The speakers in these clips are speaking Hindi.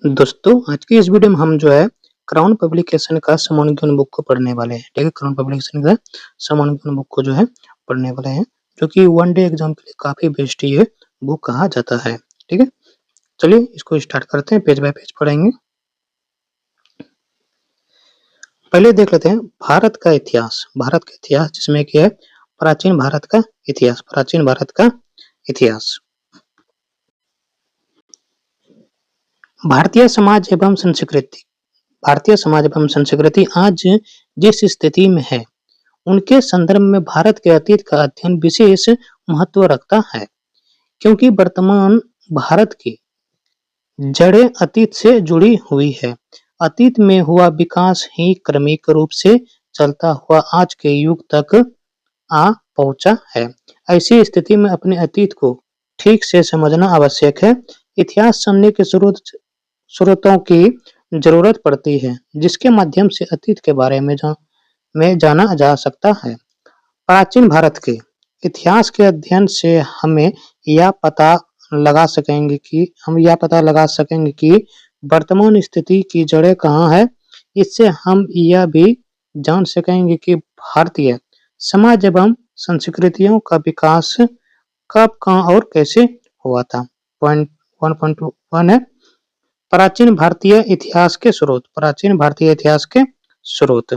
दोस्तों, आज की इस वीडियो में हम जो है क्राउन पब्लिकेशन का समन बुक को पढ़ने वाले हैं। ठीक है, क्राउन पब्लिकेशन का समन बुक को जो है पढ़ने वाले हैं, जो कि वन डे एग्जाम के लिए काफी बेस्ट ये बुक कहा जाता है। ठीक है, चलिए इसको स्टार्ट करते हैं, पेज बाय पेज पढ़ेंगे। पहले देख लेते हैं भारत का इतिहास। भारत का इतिहास जिसमें कि है प्राचीन भारत का इतिहास। प्राचीन भारत का इतिहास। भारतीय समाज एवं संस्कृति। भारतीय समाज एवं संस्कृति आज जिस स्थिति में है, उनके संदर्भ में भारत के अतीत का अध्ययन विशेष महत्व रखता है, क्योंकि वर्तमान भारत की जड़ें अतीत से जुड़ी हुई है। अतीत में हुआ विकास ही क्रमिक रूप से चलता हुआ आज के युग तक आ पहुंचा है। ऐसी स्थिति में अपने अतीत को ठीक से समझना आवश्यक है। इतिहास समझने के स्रोतों की जरूरत पड़ती है, जिसके माध्यम से अतीत के बारे में जाना जा सकता है। प्राचीन भारत के इतिहास के अध्ययन से हमें यह पता लगा सकेंगे कि वर्तमान स्थिति की जड़ें कहाँ है। इससे हम यह भी जान सकेंगे कि भारतीय समाज एवं संस्कृतियों का विकास कब, कहाँ और कैसे हुआ था। पॉइंट 1.1 है प्राचीन भारतीय इतिहास के स्रोत। प्राचीन भारतीय इतिहास के स्रोत।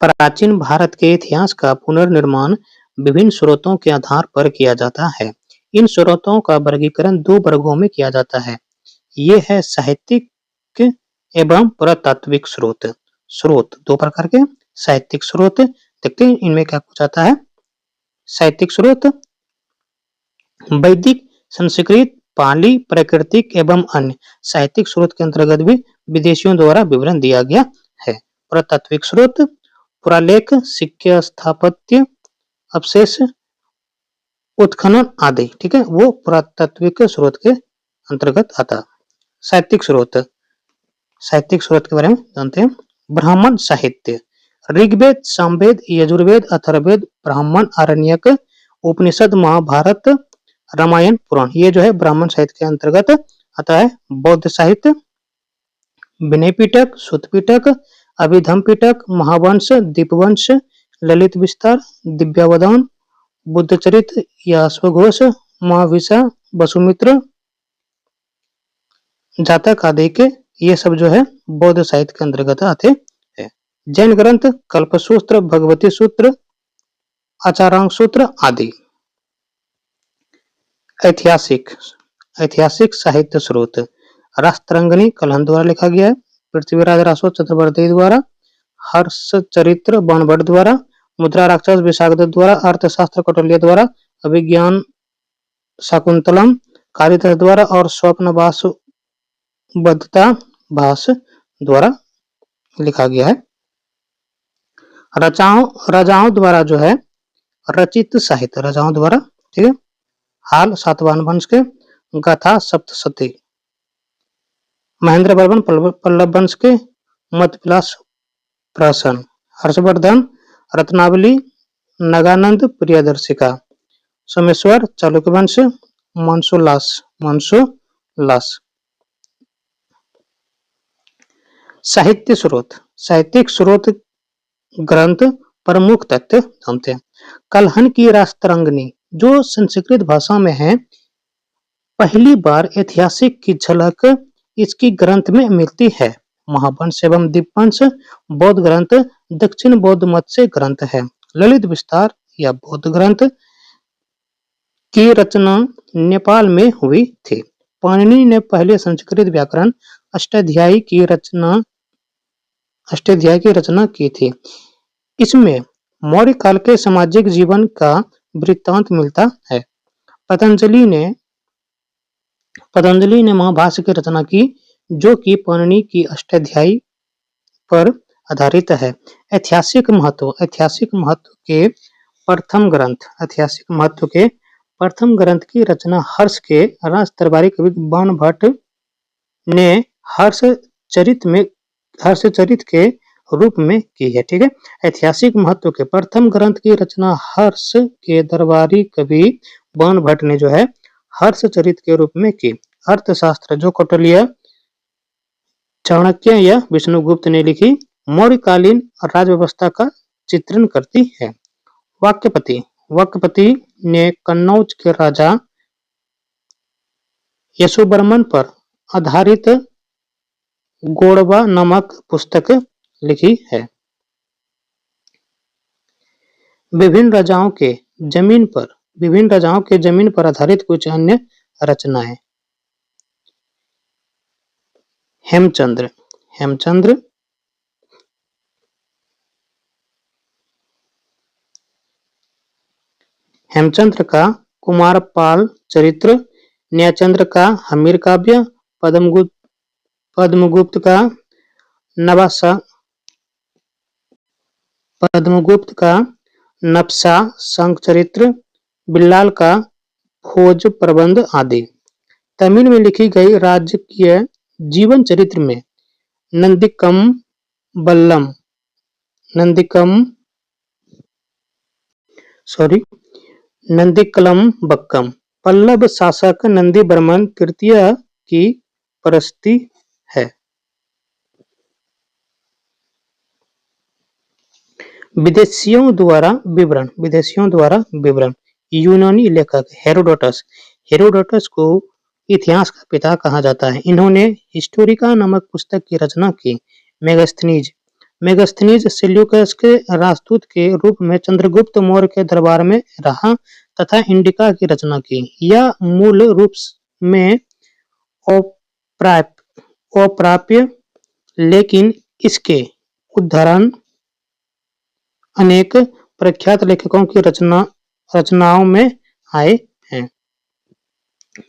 प्राचीन भारत के इतिहास का पुनर्निर्माण विभिन्न स्रोतों के आधार पर किया जाता है। इन स्रोतों का वर्गीकरण दो वर्गों में किया जाता है। ये है साहित्यिक एवं पुरातात्विक स्रोत। स्रोत दो प्रकार के। साहित्यिक स्रोत, देखते हैं इनमें क्या कुछ आता है। साहित्यिक स्रोत वैदिक, संस्कृत, पाली, प्राकृतिक एवं अन्य। साहित्यिक स्रोत के अंतर्गत भी विदेशियों द्वारा विवरण दिया गया है। पुरातात्विक स्रोत पुरालेख, सिक्के, स्थापत्य अवशेष, उत्खनन आदि। ठीक है, वो पुरातात्विक स्रोत के अंतर्गत आता है। साहित्यिक स्रोत। साहित्यिक स्रोत के बारे में जानते हैं। ब्राह्मण साहित्य ऋग्वेद, सामवेद, यजुर्वेद, अथर्ववेद, ब्राह्मण, आरण्यक, उपनिषद, महाभारत, रामायण, पुराण, ये जो है ब्राह्मण साहित्य के अंतर्गत आता है। बौद्ध साहित्य विनय पिटक, सुत पिटक, अभिधम पिटक, महावंश, दीपवंश, ललित विस्तार, दिव्यावधान, बुद्धचरित या अश्वघोष, महाविशा, वसुमित्र, जातक आदि के, ये सब जो है बौद्ध साहित्य के अंतर्गत आते हैं। जैन ग्रंथ कल्पसूत्र, भगवती सूत्र, आचारांग सूत्र आदि। ऐतिहासिक। ऐतिहासिक साहित्य स्रोत राष्ट्रंगनी कलहन द्वारा लिखा गया है। पृथ्वीराज रासो चक्रवर्ती द्वारा, हर्षचरित्र बाणभट्ट द्वारा, मुद्रा राक्षस विशाखदत्त द्वारा, अर्थशास्त्र कौटिल्य द्वारा, अभिज्ञान शाकुंतलम कालिदास द्वारा और स्वप्न बद्धता भास द्वारा लिखा गया है। राजाओं द्वारा जो है रचित साहित्य। राजाओं द्वारा, ठीक है। हाल सातवाहन वंश के, गाथा सप्तशती, महेंद्र वर्मन पल्लव वंश के, मधविलास प्रहसन, हर्षवर्धन रत्नावली, नगानंद प्रियदर्शिका, सोमेश्वर चालुक्य वंश, मानसोलास। साहित्य स्रोत। साहित्यिक स्रोत ग्रंथ प्रमुख तथ्य जानते हैं। कलहन की राष्ट्रंगनी जो संस्कृत भाषा में है, पहली बार ऐतिहासिक की झलक इसकी ग्रंथ में मिलती है। महावंश एवं दीपवंश बौद्ध ग्रंथ दक्षिण बौद्ध मत से ग्रंथ है। ललित विस्तार या बौद्ध ग्रंथ की रचना नेपाल में हुई थी। पाणिनि ने पहले संस्कृत व्याकरण अष्टाध्यायी की रचना की थी। इसमें मौर्य काल के सामाजिक जीवन का वृत्तांत मिलता है। पतंजलि ने महाभाष्य की रचना की, जो कि पाणिनि की अष्टाध्यायी पर आधारित है। ऐतिहासिक महत्व। ऐतिहासिक महत्व के प्रथम ग्रंथ की रचना हर्ष के राजदरबारी कवि बाणभट्ट ने हर्षचरित के रूप में की है। ठीक है, ऐतिहासिक महत्व के प्रथम ग्रंथ की रचना हर्ष के दरबारी कवि बाणभट्ट ने जो है हर्षचरित के रूप में की। अर्थशास्त्र जो कौटिल्य चाणक्य या विष्णुगुप्त ने लिखी। मौर्यकालीन राज्य व्यवस्था का चित्रण करती है। वाक्यपति वाक्यपति ने कन्नौज के राजा यशोवर्मन पर आधारित गोड़वा नामक पुस्तक लिखी है। विभिन्न राजाओं के जमीन पर आधारित कुछ अन्य रचनाएं। हेमचंद्र हेमचंद्र हेमचंद्र का कुमारपाल चरित्र, न्यायचंद्र का हमीर काव्य, पद्मगुप्त का नबसा संघ चरित्र, बिल्लाल का भोज प्रबंध आदि। तमिल में लिखी गई राजकीय जीवन चरित्र में नंदिकलम बक्कम पल्लव शासक नंदीवर्मन तृतीय की प्रस्ती है। विदेशियों द्वारा विवरण। यूनानी लेखक हेरोडोटस को इतिहास का पिता कहा जाता है। इन्होंने हिस्टोरिका नामक पुस्तक की रचना की। मेगास्थनीज सेल्यूकस के राजदूत के रूप में चंद्रगुप्त मौर्य के दरबार में रहा तथा इंडिका की रचना की। यह मूल रूप में अप्राप्य, लेकिन इसके उदाहरण अनेक प्रख्यात लेखकों की रचनाओं में आए हैं।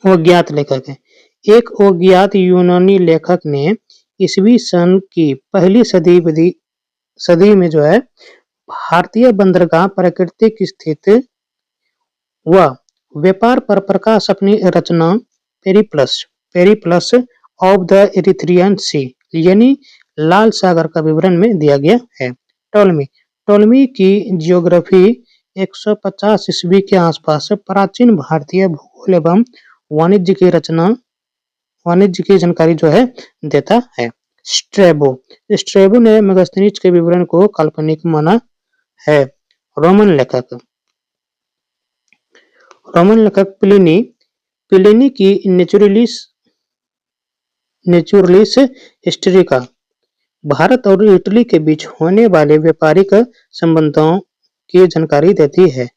अज्ञात लेखक है। एक अज्ञात यूनानी लेखक ने ईसवी सन की पहली सदी में भारतीय बंदरगाह प्राकृतिक स्थिति व व्यापार पर प्रकाश अपनी रचना पेरिप्लस ऑफ द इरिथ्रियन सी यानी लाल सागर का विवरण में दिया गया है। टोलमी की जियोग्राफी 150 ईस्वी के आसपास प्राचीन भारतीय भूगोल एवं वाणिज्य की जानकारी देता है। स्ट्रैबो ने मेगास्थनीज के विवरण को काल्पनिक माना है। रोमन लेखक प्लिनी की नेचुरलिस हिस्टोरिका भारत और इटली के बीच होने वाले व्यापारिक संबंधों की जानकारी देती है।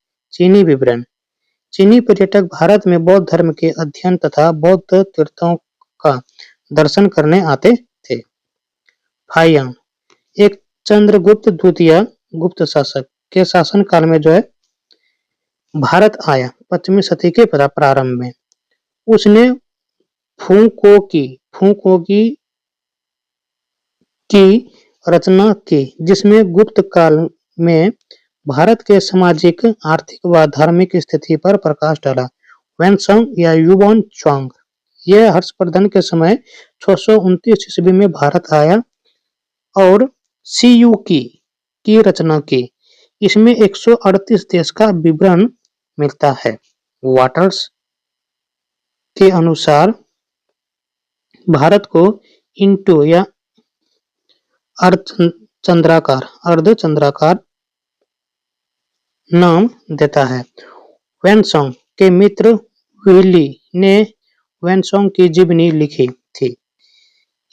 चीनी पर्यटक भारत में बौद्ध धर्म के अध्ययन तथा बौद्ध तीर्थों का दर्शन करने आते थे। फाहियान एक चंद्रगुप्त द्वितीय गुप्त शासक के शासनकाल में भारत आया। 5वीं सदी के प्रारंभ में उसने फूकों की रचना की, जिसमें गुप्त काल में भारत के सामाजिक, आर्थिक व धार्मिक स्थिति पर प्रकाश डाला। वैनसोंग या युवान च्वांग यह हर्षवर्धन के समय 629 ईस्वी में भारत आया और सीयू की रचना की। इसमें 138 देश का विवरण मिलता है। वाटर्स के अनुसार भारत को इंटो या अर्धचंद्राकार नाम देता है। वैनसोंग के मित्र व्हीली ने वैनसोंग की जीवनी लिखी थी।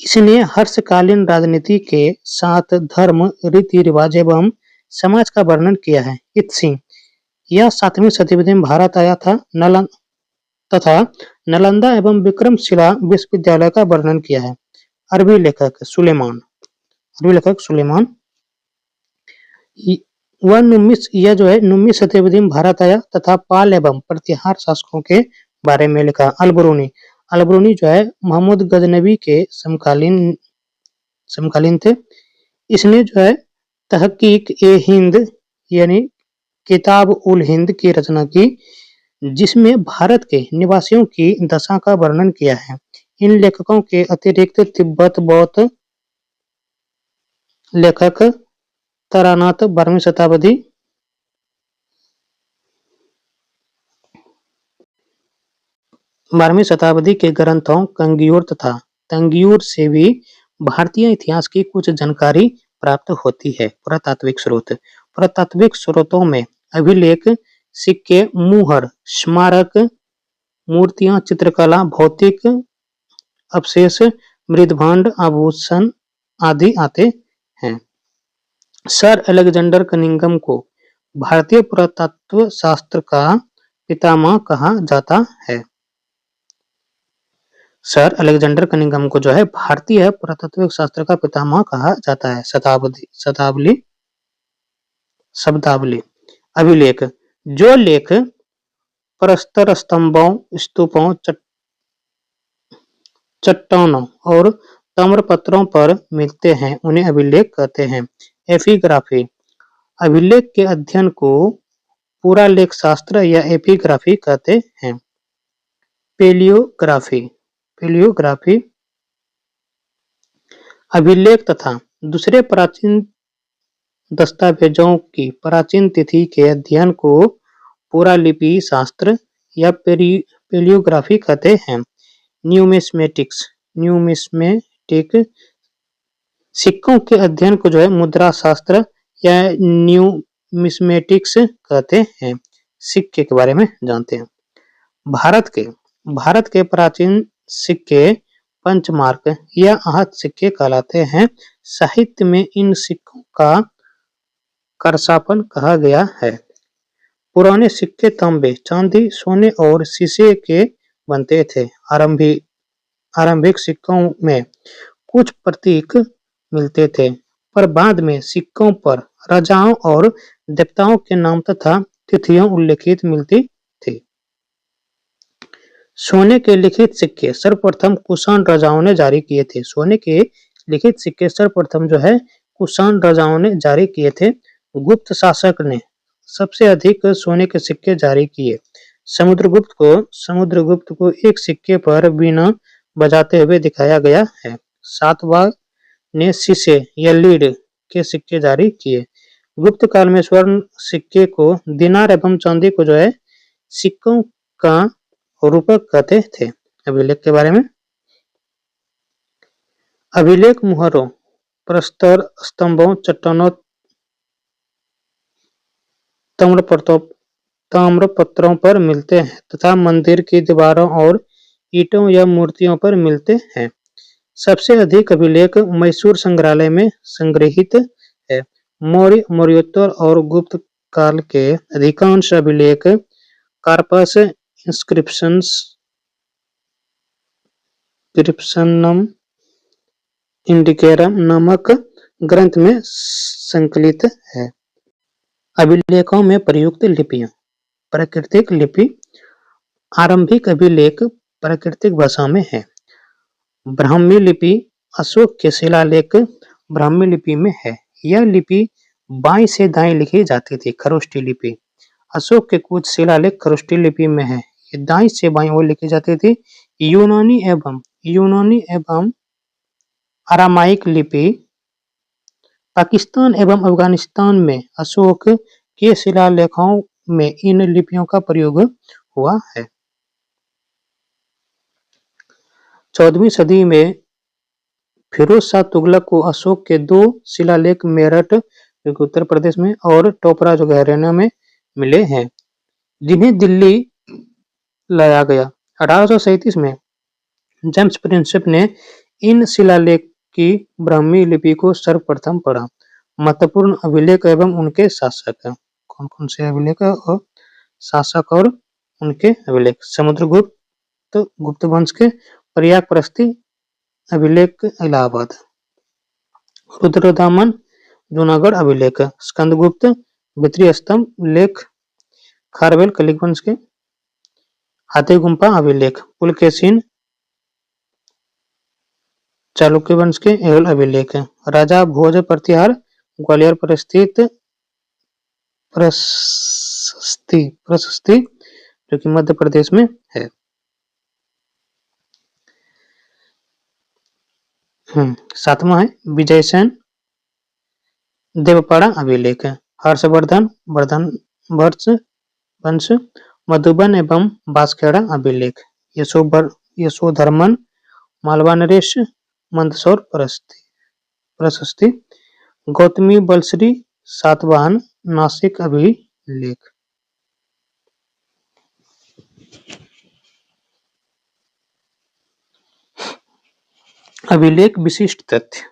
इसने हर्षकालीन राजनीति के साथ धर्म, रीति रिवाज एवं समाज का वर्णन किया है। इत्सिंग यह 7वीं सदी में भारत आया था तथा नालंदा एवं विक्रमशिला विश्वविद्यालय का वर्णन किया है। अरबी लेखक सुलेमान वह 9वीं सदी में भारत आया तथा पाल एवं प्रतिहार शासकों के बारे में लिखा। अलबरूनी मोहम्मद गजनवी के समकालीन थे। इसने तहकीक ए हिंद यानी किताब उल हिंद की रचना की, जिसमें भारत के निवासियों की दशा का वर्णन किया है। इन लेखकों के अतिरिक्त तिब्बत बौद्ध लेखक तारानाथ 12वीं शताब्दी के ग्रंथों कंगियोर तथा तंगियूर से भी भारतीय इतिहास की कुछ जानकारी प्राप्त होती है। पुरातात्विक स्रोत। पुरातात्विक स्रोतों में अभिलेख, सिक्के, मुहर, स्मारक, मूर्तियां, चित्रकला, भौतिक अवशेष, मृदभांड, आभूषण आदि आते हैं। सर अलेक्जेंडर कनिंघम को भारतीय पुरातत्व शास्त्र का पितामह कहा जाता है। सर अलेक्जेंडर कनिंघम को जो है भारतीय पुरातत्व शास्त्र का पितामह कहा जाता है। शब्दावली। अभिलेख, जो लेख प्रस्तर स्तंभों, स्तूपों, चट्टानों और ताम्रपत्रों पर मिलते हैं उन्हें अभिलेख कहते हैं। एपिग्राफी, अभिलेख के अध्ययन को पुरालेख शास्त्र या एपिग्राफी कहते हैं। पेलियोग्राफी, अभिलेख तथा दूसरे प्राचीन दस्तावेजों की प्राचीन तिथि के अध्ययन को पुरालिपि शास्त्र या पेलियोग्राफी कहते हैं। न्यूमिस्मेटिक, सिक्कों के अध्ययन को जो है मुद्रा शास्त्र या न्यूमिस्मेटिक्स कहते हैं। सिक्के के बारे में जानते हैं। भारत के प्राचीन सिक्के पंचमार्क या आहत सिक्के कहलाते हैं। साहित्य में इन सिक्कों का करसापन कहा गया है। पुराने सिक्के तांबे, चांदी, सोने और शीशे के बनते थे। आरंभिक सिक्कों में कुछ प्रतीक मिलते थे, पर बाद में सिक्कों पर राजाओं और देवताओं के नाम तथा तिथियां उल्लिखित मिलती थी। सोने के लिखित सिक्के सर्वप्रथम कुषाण राजाओं ने जारी किए थे। सोने के लिखित सिक्के सर्वप्रथम जो है कुषाण राजाओं ने जारी किए थे। गुप्त शासक ने सबसे अधिक सोने के सिक्के जारी किए। समुद्रगुप्त को एक सिक्के पर बीना बजाते हुए दिखाया गया है। सातवां ने शीशे या लीड के सिक्के जारी किए। गुप्त काल में स्वर्ण सिक्के को दिनार एवं चांदी को जो है सिक्कों का रूपक कहते थे। अभिलेख के बारे में। अभिलेख मुहरों, प्रस्तर स्तंभों, चट्टानों, ताम्रपत्रों पर मिलते हैं तथा मंदिर की दीवारों और ईंटों या मूर्तियों पर मिलते हैं। सबसे अधिक अभिलेख मैसूर संग्रहालय में संग्रहित है। मौर्योत्तर और गुप्त काल के अधिकांश अभिलेख कार्पस इंस्क्रिप्शनम इंडिकेरम नामक ग्रंथ में संकलित है। अभिलेखों में प्रयुक्त लिपियां। प्राकृतिक लिपि। आरंभिक अभिलेख प्राकृतिक भाषा में है। ब्राह्मी लिपि, अशोक के शिलालेख ब्राह्मी लिपि में है। यह लिपि बाएं से दाएं लिखी जाती थी। खरोष्टी लिपि, अशोक के कुछ शिलालेख खरोष्टी लिपि में है। ये दाएं से बाएं ओर लिखी जाती थी। यूनानी एवं अरामाइक लिपि। पाकिस्तान एवं अफगानिस्तान में अशोक के शिलालेखों में इन लिपियों का प्रयोग हुआ है। 14वीं सदी में फिरोज शाह तुगलक को अशोक के 2 शिलालेख मेरठ उत्तर प्रदेश में और टोपरा जो हरियाणा में मिले हैं, जिन्हें दिल्ली लाया गया। 1837 में जेम्स प्रिंसेप ने इन शिलालेख की ब्राह्मी लिपि को सर्वप्रथम पढ़ा। महत्वपूर्ण अभिलेख एवं उनके शासक। कौन कौन से अभिलेख और शासक और उनके अभिलेख। समुद्रगुप्त गुप्त वंश के प्रयाग प्रस्ती अभिलेख इलाहाबाद। रुद्रदामन जूनागढ़ अभिलेख। स्कंदगुप्त भित्री स्तंभ लेख खारवेल कलिंग वंश के। हाथी गुम्फा अभिलेख पुलकेशिन चालुक्य वंश के। एहोल अभिलेख राजा भोज प्रतिहार ग्वालियर पर स्थित प्रशस्ति जो कि मध्य प्रदेश में है। सातवां है विजयसेन देवपाड़ा अभिलेख। हर्षवर्धन वंश मधुबन एवं बांसखेड़ा अभिलेख। यशोधर्मन मालवा नरेश मंदसौर प्रशस्ति, गौतमी बलश्री सातवाहन नासिक अभिलेख। अभिलेख विशिष्ट तथ्य।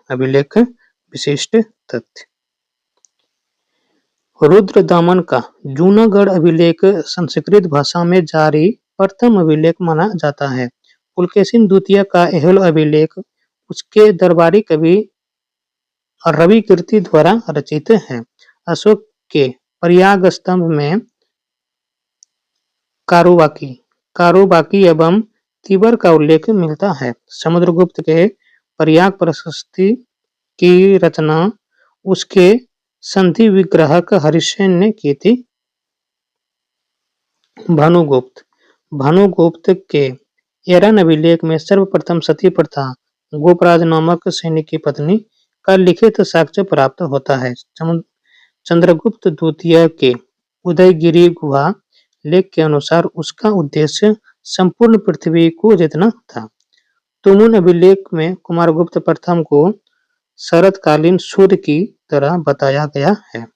रुद्रदामन का जूनागढ़ अभिलेख संस्कृत भाषा में जारी प्रथम अभिलेख माना जाता है। पुलकेशिन द्वितीय का एहोल अभिलेख उसके दरबारी कवि रवि कीर्ति द्वारा रचित है। अशोक के प्रयाग स्तंभ में कारुबाकी एवं तिबर का उल्लेख मिलता है। समुद्रगुप्त के प्रयाग प्रशस्ति की रचना उसके संधि विग्राहक हरिसेन ने की थी। भानुगुप्त के एरन अभिलेख में सर्वप्रथम सती प्रथा गोपराज नामक सैनिक की पत्नी का लिखित साक्ष्य प्राप्त होता है। चंद्रगुप्त द्वितीय के उदयगिरी गुहा लेख के अनुसार उसका उद्देश्य संपूर्ण पृथ्वी को जीतना था। तुमुन अभिलेख में कुमारगुप्त प्रथम को शरतकालीन सूर्य की तरह बताया गया है।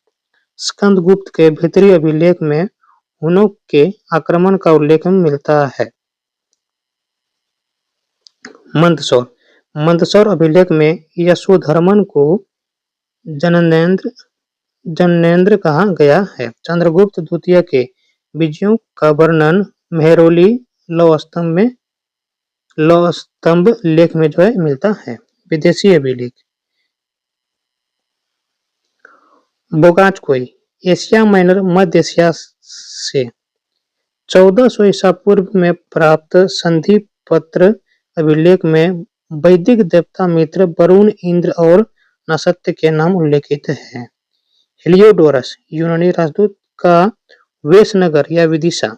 स्कंदगुप्त के भीतरी अभिलेख में हुनों के आक्रमण का उल्लेख मिलता है। मंदसौर अभिलेख में यशोधर्मन को जनेंद्र कहा गया है। चंद्रगुप्त द्वितीय के विजयों का वर्णन मेहरौली लौह स्तंभ लेख में जो है मिलता है। विदेशी अभिलेख बोगाचकोई एशिया माइनर मध्य एशिया से 1400 ईसा पूर्व में प्राप्त संधि पत्र अभिलेख में वैदिक देवता मित्र वरुण, इंद्र और नक्षत्र के नाम उल्लेखित हैं। हेलियोडोरस यूनानी राजदूत का वेशनगर या विदिशा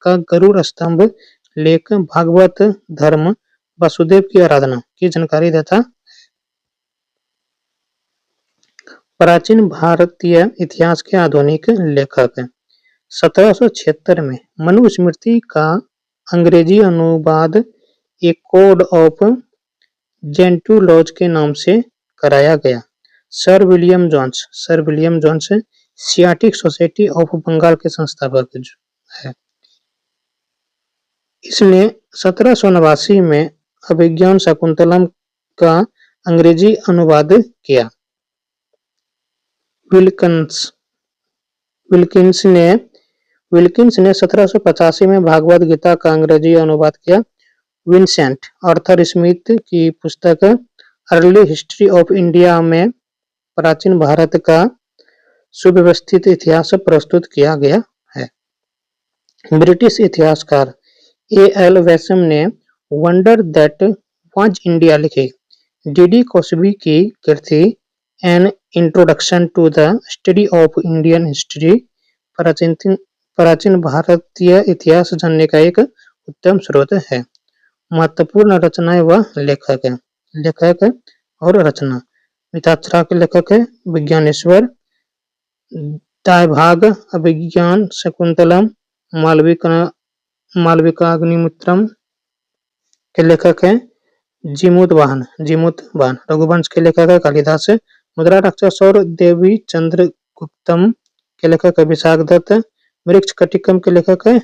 का गरुड़ स्तंभ लेख भागवत धर्म वासुदेव की आराधना की जानकारी देता है। प्राचीन भारतीय इतिहास के आधुनिक लेखक 1776 में मनुस्मृति का अंग्रेजी अनुवाद ए कोड ऑफ जेंटुलॉज के नाम से कराया गया। Sir William Jones Asiatic Society of Bengal के संस्थापक है। इसने 1789 में अभिज्ञान शाकुंतलम का अंग्रेजी अनुवाद किया। विल्किंस ने 1785 में भागवत गीता का अंग्रेजी अनुवाद किया। विंसेंट आर्थर स्मिथ की पुस्तक अर्ली हिस्ट्री ऑफ इंडिया में प्राचीन भारत का सुव्यवस्थित इतिहास प्रस्तुत किया गया है। ब्रिटिश इतिहासकार ए.एल. वैसम ने वंडर दैट वाज इंडिया लिखी। डी.डी. कॉस्बी की कृति an introduction to the study of Indian history प्राचीन भारतीय इतिहास जानने का एक उत्तम स्रोत है। महत्वपूर्ण रचनाएं व लेखक और रचना मिताक्षरा के लेखक है विज्ञानेश्वर, दायभाग अभिज्ञान शकुंतलम, मालविकाग्निमित्रम के लेखक है जीमूतवाहन, रघुवंश के लेखक है कालिदास, मुद्रा राक्षस और देवी चंद्रगुप्तम के लेखक है विशाख दत्त, वृक्ष कटिकम के लेखक है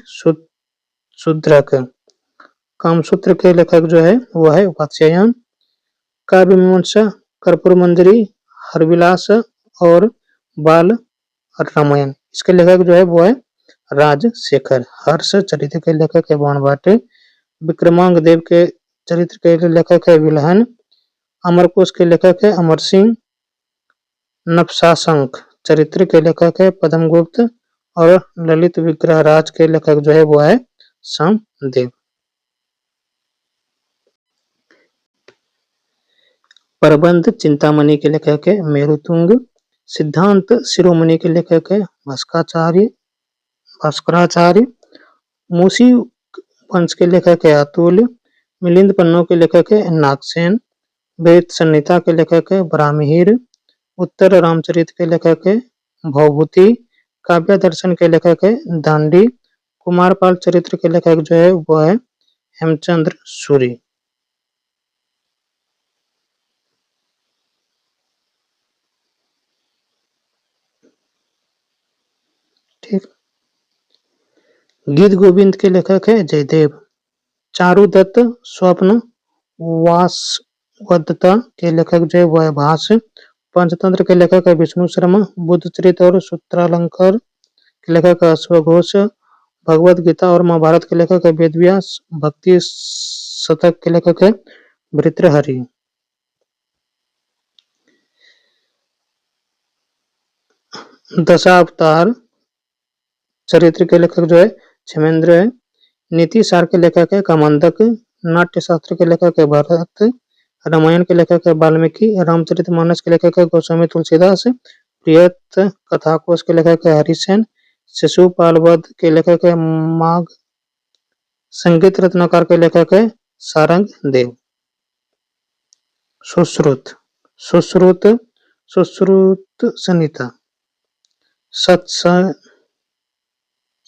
शूद्रक, कामसूत्र के लेखक जो है वो है वात्स्यायन, काव्य मीमांसा कर्पूर मंजरी, हरविलास और बाल रामायण इसके लेखक जो है वो है राजशेखर, हर्ष चरित्र के लेखक है बाणभट्ट, विक्रमांग देव के चरित्र के लेखक है विल्हन, अमरकोश के लेखक है अमर सिंह, नपसाशंक चरित्र के लेखक है पद्मगुप्त और ललित विग्रह राज के लेखक जो है वो है सामदेव। प्रबंध चिंतामणि के लेखक है मेरुतुंग, सिद्धांत शिरोमणि के लेखक है भास्कराचार्य, मूसी वंश के लेखक है अतुल, मिलिंद पन्नों के लेखक है नागसेन, वेद संहिता के लेखक है ब्राह्महीर, उत्तर रामचरित के लेखक है भवभूति, काव्य दर्शन के लेखक है दांडी, कुमारपाल चरित्र के लेखक जो है वो है हेमचंद्र सूरी। ठीक। गीत गोविंद के लेखक है जयदेव। चारुदत्त स्वप्न वासवदत्ता के लेखक जो है वह है भास। पंचतंत्र के लेखक है विष्णु शर्मा। बुद्धचरित और सूत्रालंकार के लेखक है अश्वघोष। भगवत गीता और महाभारत के लेखक है वेदव्यास। भक्ति शतक के लेखक है भर्तृहरि। दशावतार चरित्र के लेखक जो है क्षेमेंद्र है। नीति सार के लेखक है कामंदक। नाट्य शास्त्र के लेखक है भरत। रामायण के लेखक है वाल्मीकि। रामचरितमानस के लेखक है गोस्वामी तुलसीदास। प्रियत कथाकोश के लेखक है हरिसेन। शिशुपाल वध के लेखक है माघ। संगीत रत्नाकर के लेखक है सारंग देव। सुश्रुत सुश्रुत सुश्रुत संहिता।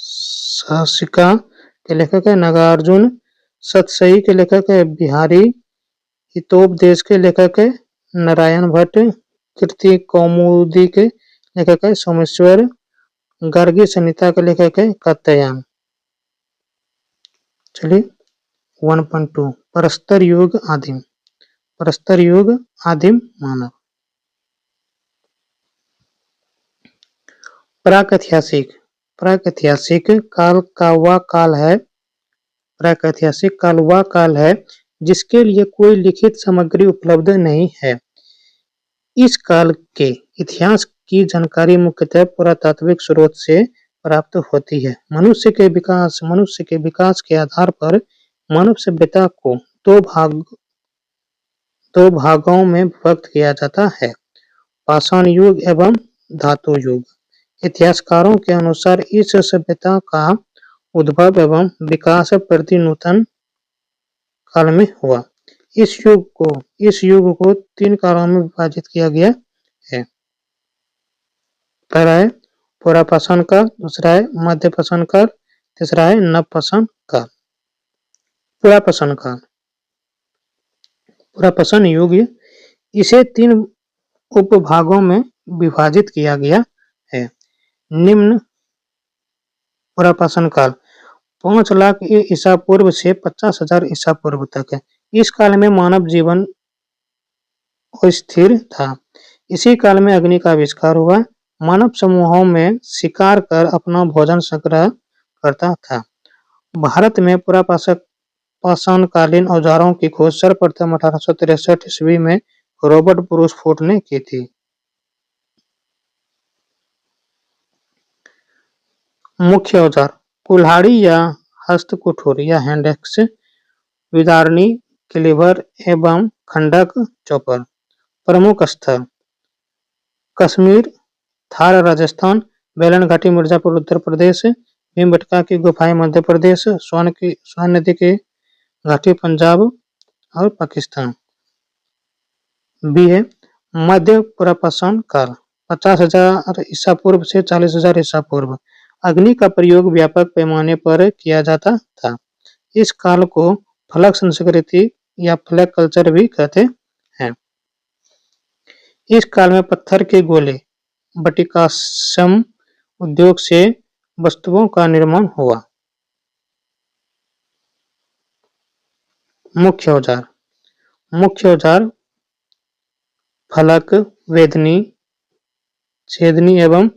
सत्सहिका के लेखक है नागार्जुन। सतसई के लेखक है बिहारी। हितोपदेश के लेखक है नारायण भट्ट। कीर्ति कौमुदी के लेखक है सोमेश्वर। गार्गी संहिता के लेखक है कात्यायन। चलिए 1.2 परस्तर युग आदिम। परस्तर युग आदिम मानव। प्रागैतिहासिक प्रागैतिहासिक काल का वह काल है प्रागैतिहासिक काल वह काल है जिसके लिए कोई लिखित सामग्री उपलब्ध नहीं है। इस काल के इतिहास की जानकारी मुख्यतः पुरातात्विक स्रोत से प्राप्त होती है। मनुष्य के विकास के आधार पर मानव सभ्यता को दो भागों में विभक्त किया जाता है, पाषाण युग एवं धातु युग। इतिहासकारों के अनुसार इस सभ्यता का उद्भव एवं विकास प्रतिनूतन काल में हुआ। इस युग को 3 कालों में विभाजित किया गया है। पहला है पुरापाषाण काल, दूसरा है मध्यपाषाण काल, तीसरा है नवपाषाण काल। पुरापाषाण काल पुरापाषाण युग इसे 3 उपभागों में विभाजित किया गया है। निम्न पुरापाषाण काल 5 लाख ईसा पूर्व से 50,000 ईसा पूर्व तक है। इस काल में मानव जीवन अस्थिर था। इसी काल में अग्नि का आविष्कार हुआ। मानव समूहों में शिकार कर अपना भोजन संग्रह करता था। भारत में पुरापाषाणकालीन औजारों की खोज सर्वप्रथम 1863 ईस्वी में रॉबर्ट ब्रूसफोर्ड ने की थी। मुख्य औजार कुल्हाड़ी या हस्तकुठोर या हैंड एक्स, विदारणी, क्लीवर एवं खंडक चॉपर। प्रमुख स्थल कश्मीर, थार राजस्थान, बेलन घाटी मिर्जापुर उत्तर प्रदेश, भीमबेटका की गुफाएं मध्य प्रदेश, स्वर्ण नदी की घाटी पंजाब और पाकिस्तान। बी है मध्य पुरापाषाण काल 50,000 ईसा पूर्व से 40,000 ईसा पूर्व। अग्नि का प्रयोग व्यापक पैमाने पर किया जाता था। इस काल को फलक संस्कृति या फ्लैग कल्चर भी कहते हैं। इस काल में पत्थर के गोले बटिकाश्रम उद्योग से वस्तुओं का निर्माण हुआ। मुख्य औजार फलक, वेदनी, छेदनी एवं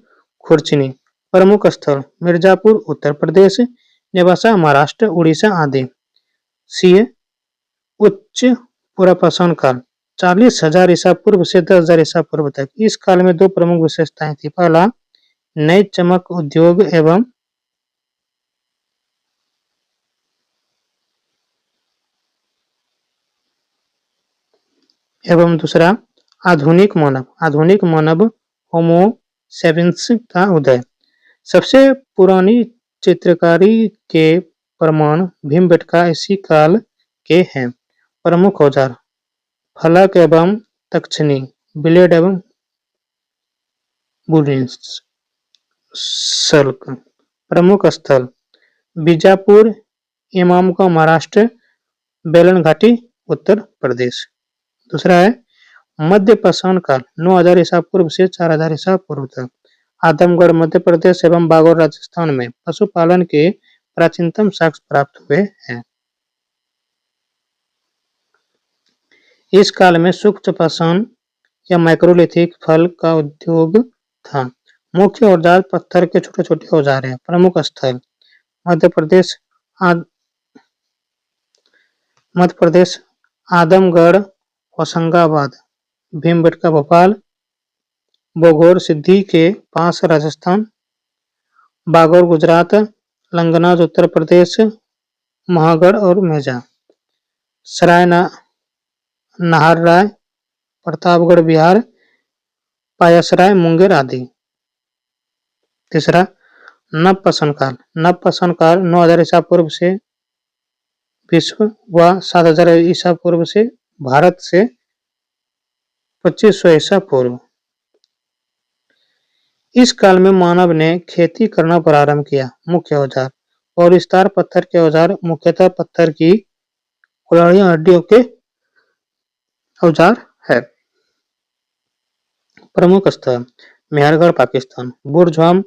खुरचनी। प्रमुख स्थल मिर्जापुर उत्तर प्रदेश, नेवासा महाराष्ट्र, उड़ीसा आदि। सी उच्च पुरापाषाण काल 40,000 ईसा पूर्व से 10,000 ईसा पूर्व तक। इस काल में 2 प्रमुख विशेषताएं थी। पहला नए चमक उद्योग एवं दूसरा आधुनिक मानव होमो सेपियंस का उदय। सबसे पुरानी चित्रकारी के प्रमाण भीमबेटका इसी काल के हैं। प्रमुख औजार फलक एवं तक्षनी, ब्लेड एवं बुलिन्स सल्क। प्रमुख स्थल बीजापुर, इमामगांव महाराष्ट्र, बेलन घाटी उत्तर प्रदेश। दूसरा है मध्य पाषाण काल 9,000 ईसा पूर्व से 4,000 ईसा पूर्व तक। आदमगढ़ मध्य प्रदेश एवं बागौर राजस्थान में पशुपालन के प्राचीनतम साक्ष्य प्राप्त हुए हैं। इस काल में सूक्ष्म पाषाण या माइक्रोलिथिक फल का उद्योग था। मुख्य औजार पत्थर के छोटे छोटे औजार हैं। प्रमुख स्थल मध्य प्रदेश आदमगढ़, होशंगाबाद, भीमबेटका भोपाल, बोगोर सिद्धि के पास राजस्थान, बागौर गुजरात, लंगनाज उत्तर प्रदेश, महागढ़ और मेजा, सराय नाहरराय प्रतापगढ़ बिहार, पायसराय मुंगेर आदि। तीसरा नवपाषाण काल। नवपाषाण काल 9000 ईसा पूर्व से विश्व व 7000 ईसा पूर्व से भारत से 2500 ईसा पूर्व। इस काल में मानव ने खेती करना प्रारंभ किया। मुख्य औजार और विस्तार पत्थर के औजार, मुख्यतः पत्थर की कुल्हाड़ियां हड्डियों के औजार है। प्रमुख स्थल मेहरगढ़ पाकिस्तान, बुरज़ाम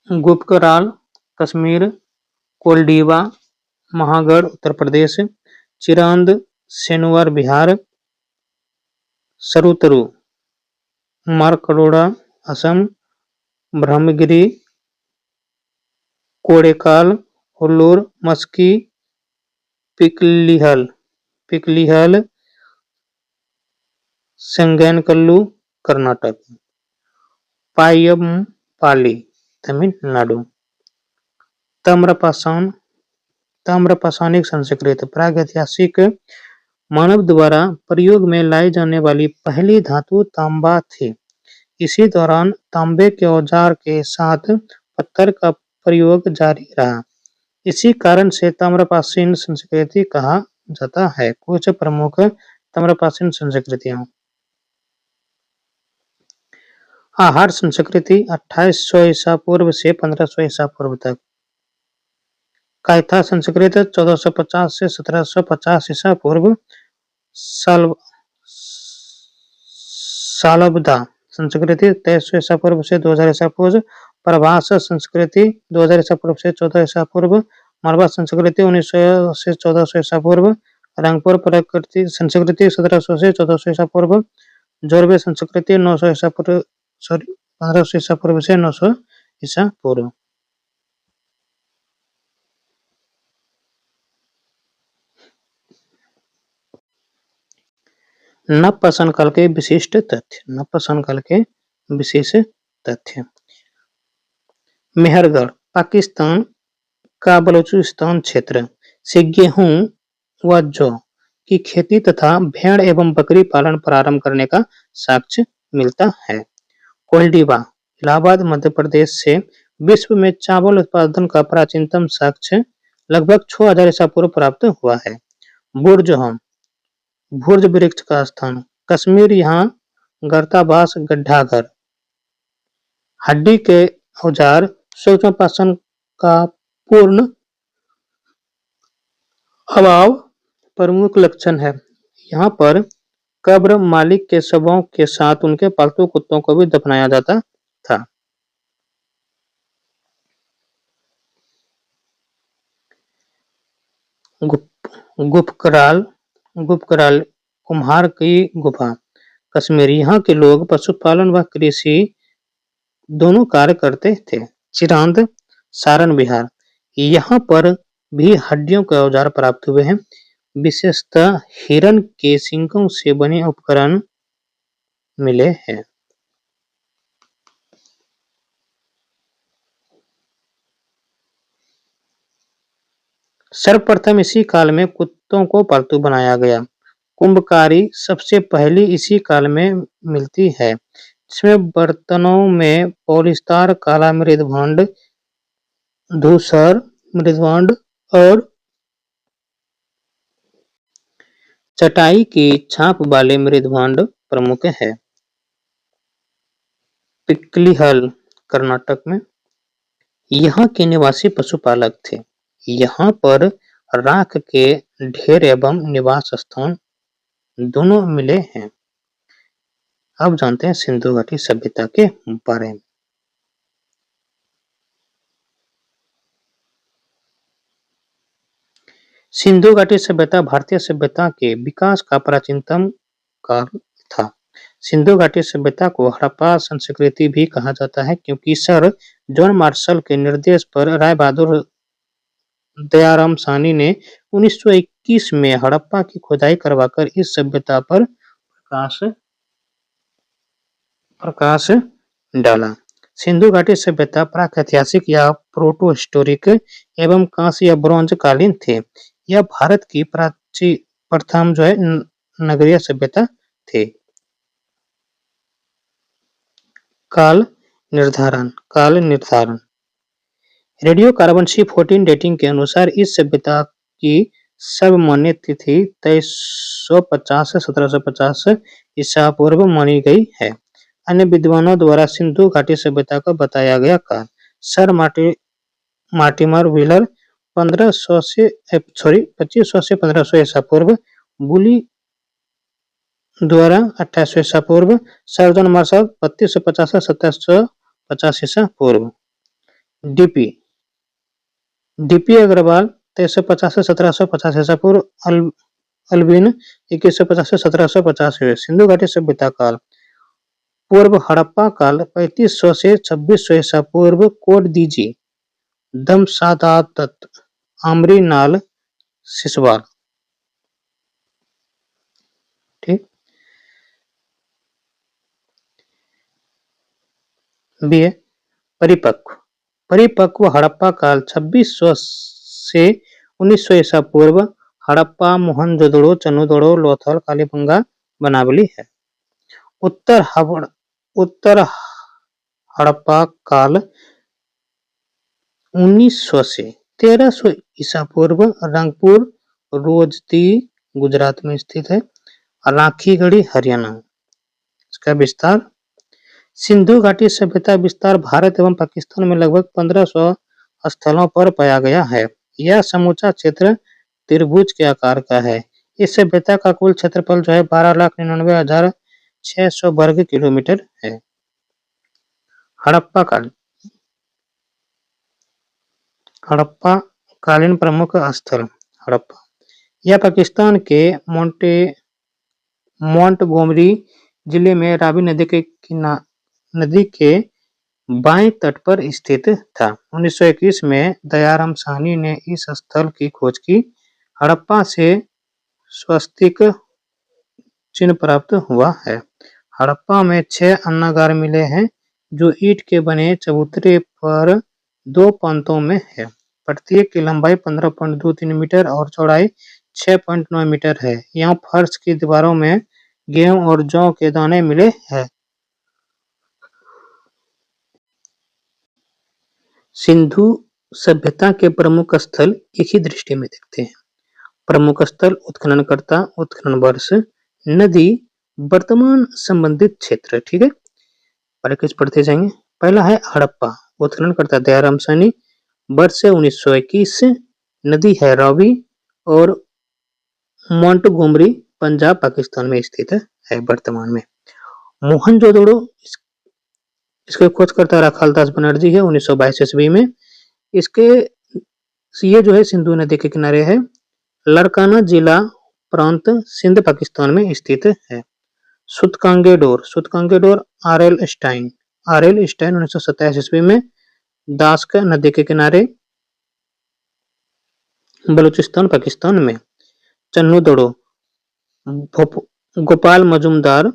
गुफकराल कश्मीर, कोलडीवा महागढ़ उत्तर प्रदेश, चिरांद सेनुवर बिहार, सरुतरु मारकड़ोड़ा असम, ब्रह्मगिरी कोड़ेकाल हुल्लूर मस्की पिकलिहल संगैनकल्लू कर्नाटक, पायमपाली तमिलनाडु। ताम्रपाषाणिक संस्कृति प्रागैतिहासिक मानव द्वारा प्रयोग में लाई जाने वाली पहली धातु तांबा थी। इसी दौरान तांबे के औजार के साथ पत्थर का प्रयोग जारी रहा। इसी कारण से ताम्रपाषाण संस्कृति कहा जाता है। कुछ प्रमुख ताम्रपाषाण संस्कृतियां। आहार संस्कृति 2800 ईसा पूर्व से 1500 ईसा पूर्व तक। कायथा संस्कृति 1450 से 1750 ईसा पूर्व। सालबदा संस्कृति 2300 ईसा पूर्व से 2000 ईसा पूर्व। प्रभास संस्कृति 2000 ईसा पूर्व से 14 ईसा पूर्व। मरवा संस्कृति 1900 से 1400 ईसा पूर्व। रंगपुर प्राकृतिक संस्कृति 1700 से 1400 ईसा पूर्व। जोरबे संस्कृति 900 ईसा पूर्व 1500 ईसा पूर्व से 900 ईसा पूर्व। नवपाषाण काल के विशिष्ट तथ्य। नवपाषाण काल के विशेष तथ्य। मेहरगढ़ पाकिस्तान का बलूचिस्तान क्षेत्र से गेहूं व जौ की खेती तथा भेड़ एवं बकरी पालन प्रारंभ करने का साक्ष्य मिलता है। कोल्डीवा इलाहाबाद मध्य प्रदेश से विश्व में चावल उत्पादन का प्राचीनतम साक्ष्य लगभग 6000 ईसा पूर्व प्राप्त हुआ है। बुरज़ाम भुर्ज वृक्ष का स्थान कश्मीर, यहाँ गर्ताबास गड्ढाघर। हड्डी के औजार सूक्ष्म पाषाण का पूर्ण अभाव प्रमुख लक्षण है। यहाँ पर कब्र मालिक के शवों के साथ उनके पालतू कुत्तों को भी दफनाया जाता था। गुफकराल कुम्हार की गुफा कश्मीर, यहाँ के लोग पशुपालन व कृषि दोनों कार्य करते थे। चिरांद सारण बिहार, यहाँ पर भी हड्डियों के औजार प्राप्त हुए हैं। विशेषतः हिरण के सींगों से बने उपकरण मिले हैं। सर्वप्रथम इसी काल में कुत्तों को पालतू बनाया गया। कुंभकारी सबसे पहली इसी काल में मिलती है, जिसमें बर्तनों में पॉलिस्टर, काला मृदभांड, धूसर मृदभांड और चटाई की छाप वाले मृदभांड प्रमुख है। पिकलिहल कर्नाटक में, यहाँ के निवासी पशुपालक थे। यहाँ पर राख के ढेर एवं निवास स्थान दोनों मिले हैं। अब जानते हैं सिंधु घाटी सभ्यता के बारे में। सिंधु घाटी सभ्यता भारतीय सभ्यता के विकास का प्राचीनतम काल था। सिंधु घाटी सभ्यता को हड़प्पा संस्कृति भी कहा जाता है, क्योंकि सर जॉन मार्शल के निर्देश पर राय बहादुर दयाराम साहनी ने 1921 में हड़प्पा की खुदाई करवाकर इस सभ्यता पर प्रकाश डाला। सिंधु घाटी सभ्यता प्राक-ऐतिहासिक या प्रोटो-हिस्टोरिक एवं कांस्य या ब्रोंज कालीन थे। यह भारत की प्रथम नगरीय सभ्यता थे। काल निर्धारण रेडियो कार्बन C14 डेटिंग के अनुसार इस सभ्यता की सर्वमान्य तिथि 2350 से 1750 ईसा पूर्व मानी गई है। अन्य विद्वानों द्वारा सिंधु घाटी सभ्यता का बताया गया काल सर मार्टिमर व्हीलर 2500 से 1500 ईसा पूर्व, बुली द्वारा 2800 ईसा पूर्व, सर जॉन मार्शल 3250 से 2750 ईसा पूर्व, डीपी अग्रवाल 2350 से 1750 ईसा पूर्व, अल्विन 2150 से 1750 सिंधु घाटी सभ्यता काल पूर्व हड़प्पा काल 3500 से 2600 ईसा पूर्व, कोड दीजिए दमसादात आमरी नाल सिसवाल। ठीक, बी है परिपक्व हड़प्पा काल 2600 से 1900 ईसा पूर्व, हड़प्पा, मोहनजोदड़ो, चन्नूदड़ो, लोथल, कालीबंगा, बनावली है। उत्तर हड़प्पा काल 1900 से 1300 ईसा पूर्व, रंगपुर रोजती गुजरात में स्थित है। राखीगढ़ी हरियाणा। इसका विस्तार सिंधु घाटी सभ्यता विस्तार भारत एवं पाकिस्तान में लगभग 1500 स्थलों पर पाया गया है। यह समूचा क्षेत्र त्रिभुज के आकार का है। इस सभ्यता का कुल क्षेत्रफल 12,99,600 वर्ग किलोमीटर है। हड़प्पा कालीन प्रमुख स्थल हड़प्पा, यह पाकिस्तान के मोंटगोमरी जिले में रावी नदी के बाएं तट पर स्थित था। 1921 में दयाराम साहनी ने इस स्थल की खोज की। हड़प्पा से स्वस्तिक चिन्ह प्राप्त हुआ है। हड़प्पा में 6 अन्नागार मिले हैं, जो ईंट के बने चबूतरे पर 2 पंक्तों में है। प्रत्येक की लंबाई 15.23 मीटर और चौड़ाई 6.9 मीटर है। यहाँ फर्श की दीवारों में गेहूं और जौ के दाने मिले हैं। सिंधु सभ्यता के प्रमुख स्थल एक ही दृष्टि में देखते हैं। प्रमुख स्थल, उत्खननकर्ता, उत्खनन वर्ष, नदी, वर्तमान संबंधित क्षेत्र। ठीक है, पर पढ़ते जाएंगे। पहला है हड़प्पा, उत्खननकर्ता दयाराम साहनी, वर्ष है 1921, नदी है रावी और मोंटगोमरी पंजाब पाकिस्तान में स्थित है वर्तमान में। मोहनजोदड़ो, इसके खोजकर्ता राखालदास बनर्जी है 1922 ईस्वी में। इसके ये जो है सिंधु नदी के किनारे है। लड़काना जिला प्रांत सिंध पाकिस्तान में स्थित है। सुतकांगेडोर आर एल स्टाइन 1927 ईस्वी में दास्क नदी के किनारे बलूचिस्तान पाकिस्तान में। चन्नूदड़ो गोपाल मजुमदार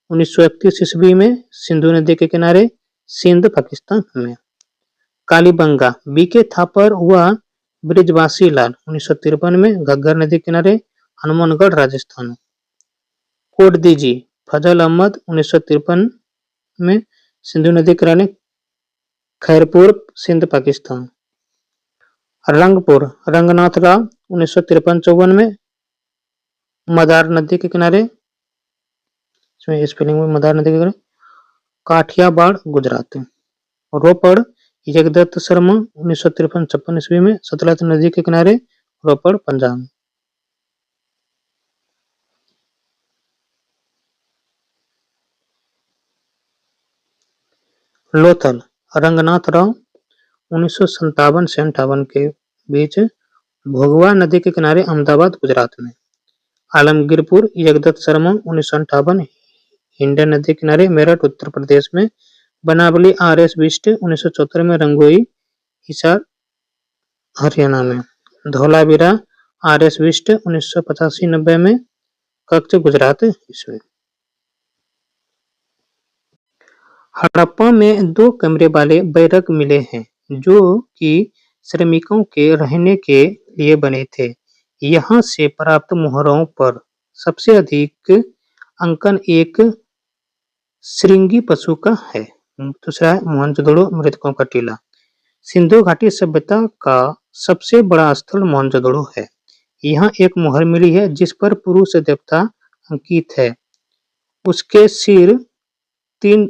1931 ईस्वी में सिंधु नदी के किनारे सिंध पाकिस्तान में। कालीबंगा बीके थापर व ब्रिजवासी लाल 1953 में घग्गर नदी किनारे हनुमानगढ़ राजस्थान। कोट दीजी फजल अहमद 1953 में सिंधु नदी किनारे खैरपुर सिंध पाकिस्तान। रंगपुर रंगनाथ राव 1953-54 में मदार नदी के किनारे, स्पेलिंग में मदार नदी के किनारे काठियावाड़ गुजरात। रोपड़ जगदत्त शर्मा 1953-56 ईस्वी में सतलज नदी के किनारे रोपड़ पंजाब। लोथल रंगनाथराव 1957 से 58 के बीच भोगवा नदी के किनारे अहमदाबाद गुजरात में। आलमगीरपुर जगदत्त शर्मा 1958 हिंडन नदी किनारे मेरठ उत्तर प्रदेश में। बनावली आर एस बिस्ट 1974 में रंगोई हिसार हरियाणा में। धौलावीरा आर एस बिस्ट 1985-90 में कच्छ गुजरात इसमें। हड़प्पा में 2 कमरे वाले बैरक मिले हैं जो कि श्रमिकों के रहने के लिए बने थे। यहाँ से प्राप्त मोहरों पर सबसे अधिक अंकन एक श्रृंगी पशु का है। दूसरा है मोहनजोदड़ो मृतकों का टीला। सिंधु घाटी सभ्यता का सबसे बड़ा स्थल मोहनजोदड़ो है। यहाँ एक मोहर मिली है जिस पर पुरुष देवता अंकित है। उसके सिर 3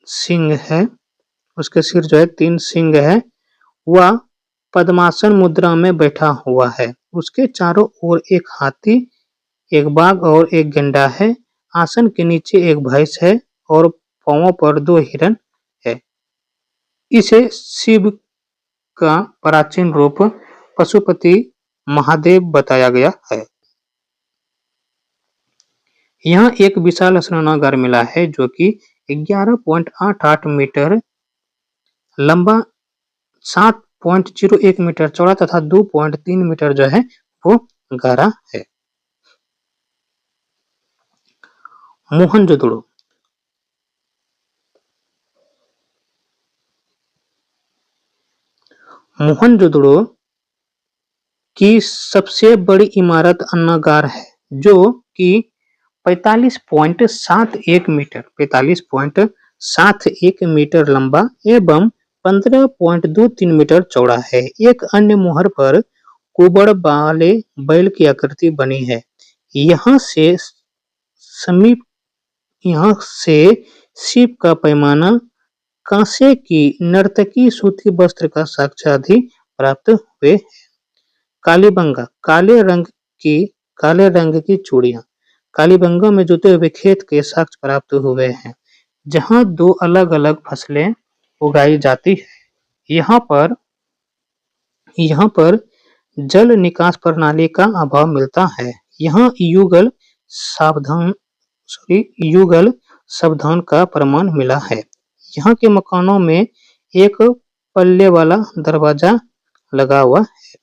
सिंह है। उसके सिर जो है 3 सिंह है। वह पद्मासन मुद्रा में बैठा हुआ है। उसके चारों ओर एक हाथी, एक बाघ और एक गैंडा है। आसन के नीचे एक भैंस है और पांवों पर 2 हिरण है। इसे शिव का प्राचीन रूप पशुपति महादेव बताया गया है। यहाँ एक विशाल स्नानागार मिला है जो कि 11.88 मीटर लंबा, 7.01 मीटर चौड़ा तथा 2.3 मीटर जो है वो गहरा है। मोहनजोदड़ो मोहनजोदड़ो की सबसे बड़ी इमारत अन्नागार है जो कि 45.71 मीटर लंबा एवं 15.23 मीटर चौड़ा है। एक अन्य मोहर पर कुबड़ वाले बैल की आकृति बनी है। यहाँ से शिव का पैमाना, कांसे की नर्तकी सूती वस्त्र का साक्ष्य प्राप्त हुए। कालीबंगा काले रंग की चूड़ियां। कालीबंगा में जुते हुए खेत के साक्ष्य प्राप्त हुए हैं जहां 2 अलग अलग फसलें उगाई जाती है। यहाँ पर जल निकास प्रणाली का अभाव मिलता है। यहाँ युगल सावधान का प्रमाण मिला है। यहाँ के मकानों में एक पल्ले वाला दरवाजा लगा हुआ है।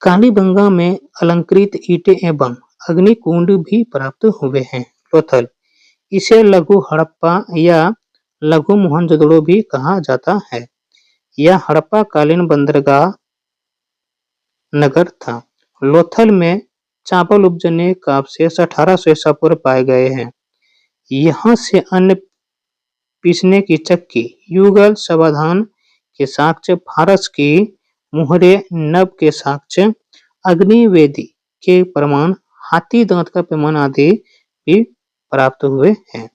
कालीबंगा में अलंकृत ईंटें एवं अग्निकुंड भी प्राप्त हुए हैं। लोथल इसे लघु हड़प्पा या लघु मोहनजोदड़ो भी कहा जाता है। यह हड़प्पा कालीन बंदरगाह नगर था। लोथल में चावल उपजने का अवशेष 1800 ईसा पूर्व पाए गए हैं। यहाँ से अन्न पीसने की चक्की, युगल सावधान के साक्ष्य, फारस की मुहरे नब के साक्ष्य, अग्निवेदी के प्रमाण, हाथी दांत का पैमाना आदि भी प्राप्त हुए हैं।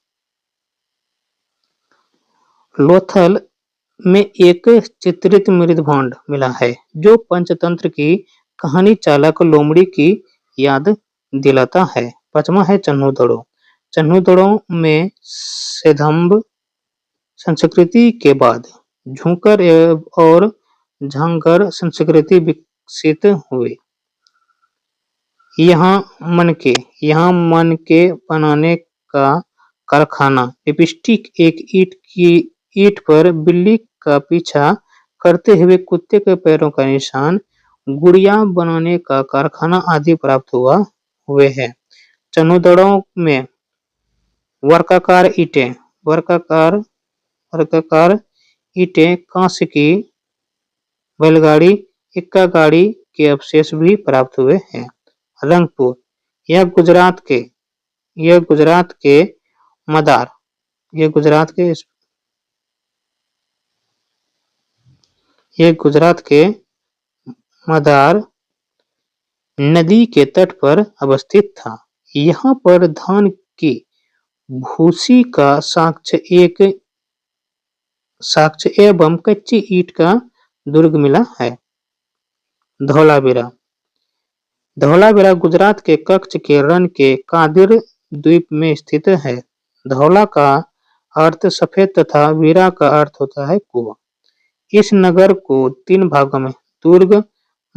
लोथल में एक चित्रित मृदभांड मिला है जो पंचतंत्र की कहानी चालक लोमड़ी की याद दिलाता है। 5वां है चन्हुदड़ो। चन्हुदड़ो में सेधम्ब संस्कृति के बाद झूंकर और झांगर संस्कृति विकसित हुई। यहाँ मनके बनाने का कारखाना, लिपस्टिक, एक ईंट पर बिल्ली का पीछा करते हुए कुत्ते के पैरों का निशान, गुड़िया बनाने का कारखाना आदि प्राप्त हुए हैं। चन्हुदड़ो में वर्गाकार ईंटें, कांस्य की बैलगाड़ी, इक्का गाड़ी के अवशेष भी प्राप्त हुए हैं। रंगपुर यह गुजरात के मदार नदी के तट पर अवस्थित था। यहाँ पर धान की भूसी का साक्ष्य एवं कच्ची ईंट का दुर्ग मिला है। धौलावीरा गुजरात के कच्छ के रण के कादिर द्वीप में स्थित है। धौला का अर्थ सफेद तथा वीरा का अर्थ होता है कुआं। इस नगर को 3 भागों में दुर्ग,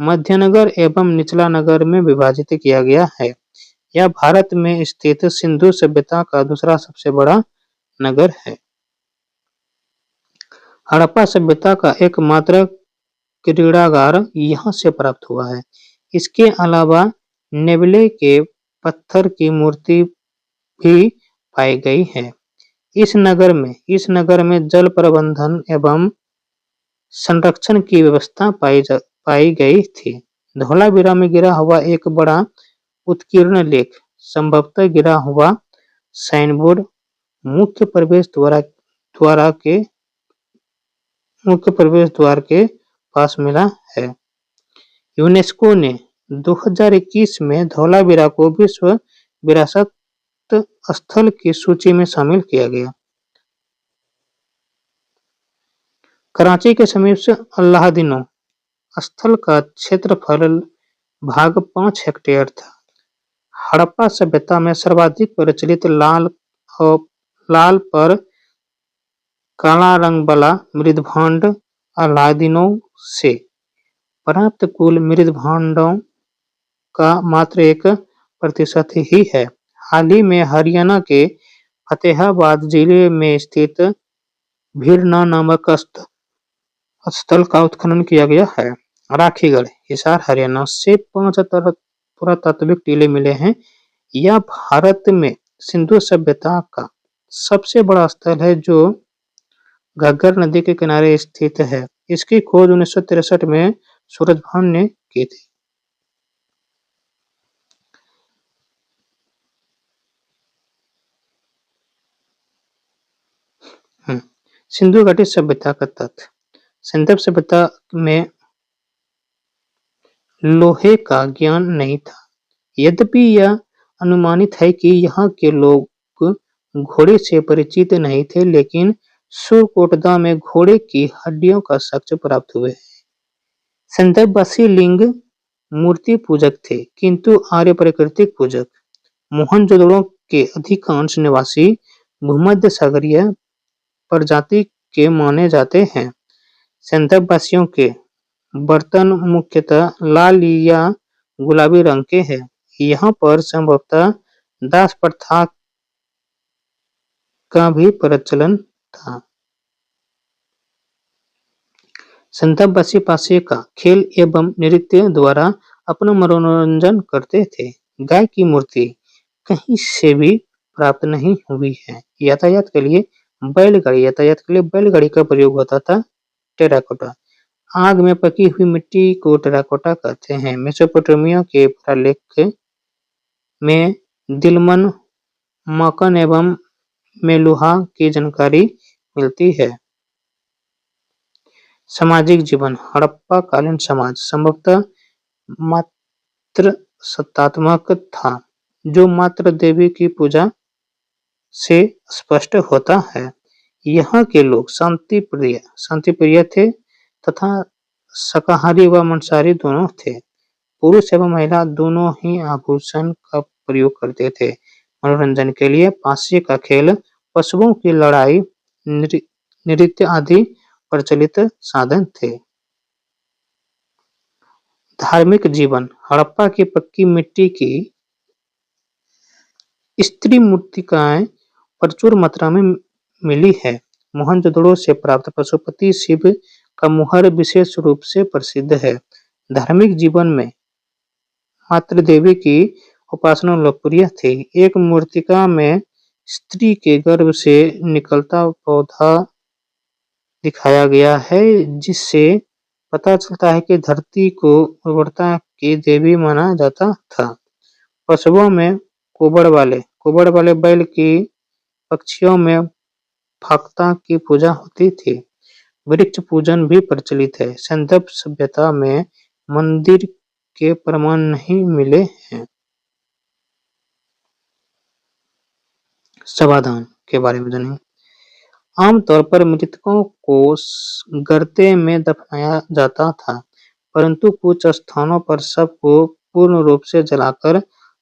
मध्य नगर एवं निचला नगर में विभाजित किया गया है। यह भारत में स्थित सिंधु सभ्यता का दूसरा सबसे बड़ा नगर है। हड़प्पा सभ्यता का एकमात्र क्रीड़ागार यहाँ से प्राप्त हुआ है। इसके अलावा नेवले के पत्थर की मूर्ति भी पाई गई है। इस नगर में जल प्रबंधन एवं संरक्षण की व्यवस्था पाई गई थी। धौलावीरा में गिरा हुआ एक बड़ा उत्कीर्ण लेख, संभवतः गिरा हुआ साइनबोर्ड, मुख्य प्रवेश द्वार के पास मिला है। यूनेस्को ने 2021 में धौलावीरा को विश्व विरासत स्थल की सूची में शामिल किया गया। कराची के समीप से अल्लाहदीनो स्थल का क्षेत्रफल भाग 5 हेक्टेयर था। हड़प्पा सभ्यता में सर्वाधिक प्रचलित लाल पर काला रंग वाला मृदभांड अल्लाहदीनो से प्राप्त कुल मृदभांडों का मात्र 1% ही है। हाल ही में हरियाणा के फतेहाबाद जिले में स्थित भीरना नामक स्थल का उत्खनन किया गया है। राखीगढ़, हिसार, हरियाणा से 5 पुरातात्विक टीले मिले हैं। यह भारत में सिंधु सभ्यता का सबसे बड़ा स्थल है जो घग्गर नदी के किनारे स्थित है। इसकी खोज 1963 में सूरजभान ने की थी। सिंधु घाटी सभ्यता का तथ्य। सिंधु सभ्यता में लोहे का ज्ञान नहीं था। यद्यपि यह अनुमानित है कि यहाँ के लोग घोड़े से परिचित नहीं थे, लेकिन सुरकोटदा में घोड़े की हड्डियों का साक्ष्य प्राप्त हुए। संदर्भवासी लिंग मूर्ति पूजक थे, किंतु आर्य प्राकृतिक पूजक। मोहनजोदड़ो के अधिकांश निवासी भूमध्य सागरीय प्रजाति के माने जाते हैं। संदर्भवासियों के बर्तन मुख्यतः लाल या गुलाबी रंग के हैं। यहाँ पर संभवतः दास प्रथा का भी प्रचलन था। संदर्भवासी पासे का खेल एवं नृत्य द्वारा अपना मनोरंजन करते थे। गाय की मूर्ति कहीं से भी प्राप्त नहीं हुई है। यातायात के लिए बैलगाड़ी का प्रयोग होता था। टेराकोटा, आग में पकी हुई मिट्टी को टेराकोटा कहते हैं। मेसोपोटामिया के पुरालेख में दिलमन, मकन एवं मेलुहा की जानकारी मिलती है। सामाजिक जीवन। हड़प्पा कालीन समाज संभवतः मात्र सत्तात्मक था, जो मात्र देवी की पूजा से स्पष्ट होता है। यहाँ के लोग शांतिप्रिय थे तथा शाकाहारी व मांसाहारी दोनों थे। पुरुष एवं महिला दोनों ही आभूषण का प्रयोग करते थे। मनोरंजन के लिए पासे का खेल, पशुओं की लड़ाई, नृत्य आदि प्रचलित साधन थे। धार्मिक जीवन। हड़प्पा की पक्की मिट्टी की स्त्री मूर्तिकाएं प्रचुर मात्रा में मिली है। मोहनजोदड़ो से प्राप्त पशुपति शिव का मुहर विशेष रूप से प्रसिद्ध है। धार्मिक जीवन में मातृ देवी की उपासना लोकप्रिय थी। एक मूर्तिका में स्त्री के गर्भ से निकलता पौधा दिखाया गया है, जिससे पता चलता है कि धरती को उर्वरता की देवी माना जाता था। पशुओं में कुबड़ वाले बैल की, पक्षियों में फाक्ता की पूजा होती थी। वृक्ष पूजन भी प्रचलित है। संदर्भ सभ्यता में मंदिर के प्रमाण नहीं मिले हैं। समाधान के बारे में जानें। आमतौर पर मृतकों को गर्ते में दफनाया जाता था, परंतु कुछ स्थानों पर शव को पूर्ण रूप से जलाकर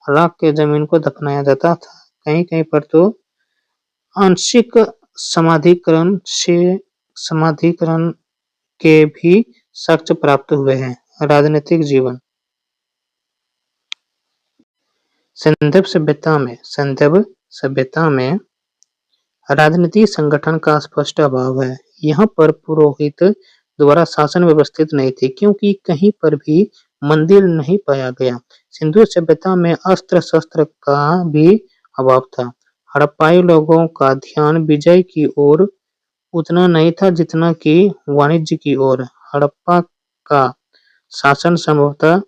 राख के जमीन को दफनाया जाता था। कहीं कहीं पर तो आंशिक समाधिकरण के भी साक्ष्य प्राप्त हुए हैं। राजनीतिक जीवन। सिंधु सभ्यता में राजनीतिक संगठन का स्पष्ट अभाव है। यहाँ पर पुरोहित द्वारा शासन व्यवस्थित नहीं थी, क्योंकि कहीं पर भी मंदिर नहीं पाया गया। सिंधु सभ्यता में अस्त्र शस्त्र का भी अभाव था। हड़प्पाई लोगों का ध्यान विजय की ओर उतना नहीं था जितना कि वाणिज्य की ओर। हड़प्पा का शासन संभवतः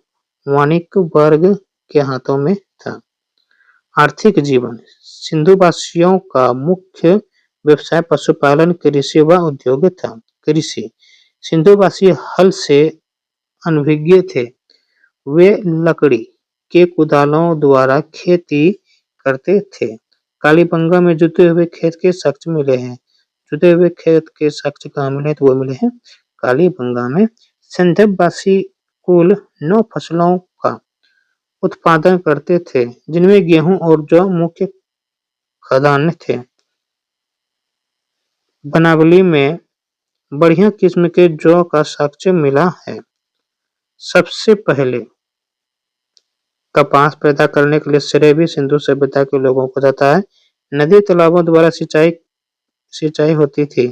वाणिज्य वर्ग के हाथों में था। आर्थिक जीवन। सिंधुवासियों का मुख्य व्यवसाय पशुपालन, कृषि व उद्योग था। कृषि। सिंधुवासी हल से अनभिज्ञ थे। वे लकड़ी के कुदालों द्वारा खेती करते थे। कालीबंगा में जुते हुए खेत के साक्ष्य मिले हैं। जुते हुए खेत के साक्ष्य कहाँ मिले तो वो मिले हैं कालीबंगा में। सिंधुवासी कुल 9 फसलों का उत्पादन करते थे, जिनमें गेहूं और जौ मुख्य खदान थे। बनावली में बढ़िया किस्म के जौ का साक्ष्य मिला है। सबसे पहले कपास पैदा करने के लिए श्रेय भी सिंधु सभ्यता के लोगों को जाता है। नदी तालाबों द्वारा सिंचाई होती थी।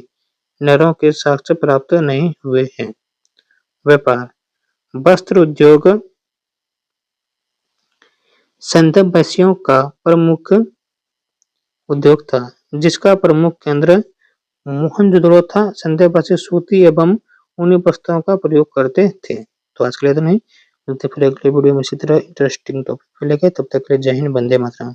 नहरों के साक्ष्य प्राप्त नहीं हुए हैं। व्यापार। वस्त्र उद्योग सिंधुवासियों का प्रमुख उद्योग था, जिसका प्रमुख केंद्र मोहनजोदड़ो था। सिंधुवासी सूती एवं ऊनी वस्त्रों का प्रयोग करते थे। तो आज के लिए तो नहीं, मिलते फिर अगले वीडियो में इसी तरह इंटरेस्टिंग टॉपिक पे लेके, तब तक के लिए जय हिंद, वंदे मातरम।